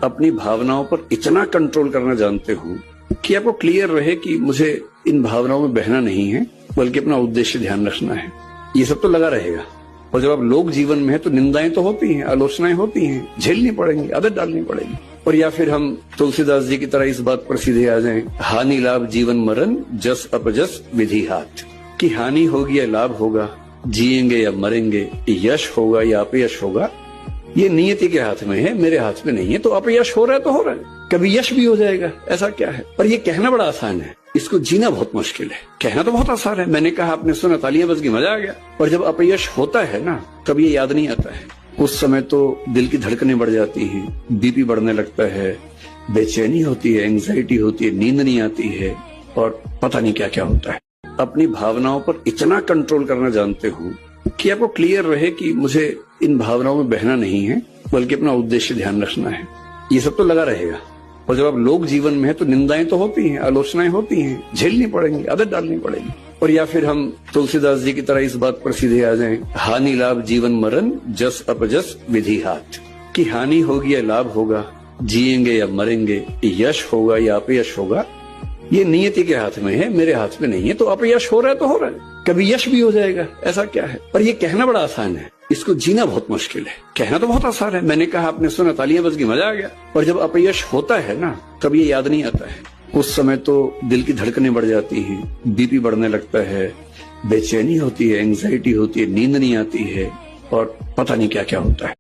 अपनी भावनाओं पर इतना कंट्रोल करना जानते हो कि आपको क्लियर रहे कि मुझे इन भावनाओं में बहना नहीं है, बल्कि अपना उद्देश्य ध्यान रखना है। ये सब तो लगा रहेगा। और जब आप लोग जीवन में है तो निंदाएं तो होती हैं, आलोचनाएं होती हैं, झेलनी पड़ेंगी, आदत डालनी पड़ेगी। और या फिर हम तुलसीदास जी की तरह इस बात पर सीधे आ जाएं, हानि लाभ जीवन मरण जस अपजस विधि हाथ, कि हानि होगी या लाभ होगा, जिएंगे या मरेंगे, यश होगा या अपयश होगा, ये नियति के हाथ में है, मेरे हाथ में नहीं है। तो अपयश हो रहा है तो हो रहा है, कभी यश भी हो जाएगा, ऐसा क्या है। पर ये कहना बड़ा आसान है, इसको जीना बहुत मुश्किल है। कहना तो बहुत आसान है, मैंने कहा, आपने सुना, तालियां बज गई, मजा आ गया। और जब अपयश होता है ना, कभी ये याद नहीं आता है। उस समय तो दिल की धड़कनें बढ़ जाती हैं, बीपी बढ़ने लगता है, बेचैनी होती है, एंग्जाइटी होती है, नींद नहीं आती है, और पता नहीं क्या क्या होता है। अपनी भावनाओं पर इतना कंट्रोल करना जानते हो कि आपको क्लियर रहे कि मुझे इन भावनाओं में बहना नहीं है, बल्कि अपना उद्देश्य ध्यान रखना है। ये सब तो लगा रहेगा। और जब आप लोग जीवन में है तो निंदाएं तो होती हैं, आलोचनाएं होती हैं, झेलनी पड़ेंगी, आदत डालनी पड़ेगी। और या फिर हम तुलसीदास जी की तरह इस बात पर सीधे आ जाएं, हानि लाभ जीवन मरण जस अपजस विधि हाथ, कि हानि होगी या लाभ होगा, जिएंगे या मरेंगे, यश होगा या अपयश होगा, ये नियति के हाथ में है, मेरे हाथ में नहीं है। तो अपयश हो रहा है तो हो रहा है, कभी यश भी हो जाएगा, ऐसा क्या है। पर ये कहना बड़ा आसान है, इसको जीना बहुत मुश्किल है। कहना तो बहुत आसान है, मैंने कहा, आपने सुना, तालियां बज गई, मजा आ गया। और जब अपयश होता है ना, कभी ये याद नहीं आता है। उस समय तो दिल की धड़कनें बढ़ जाती हैं, बीपी बढ़ने लगता है, बेचैनी होती है, एंग्जाइटी होती है, नींद नहीं आती है, और पता नहीं क्या क्या होता है।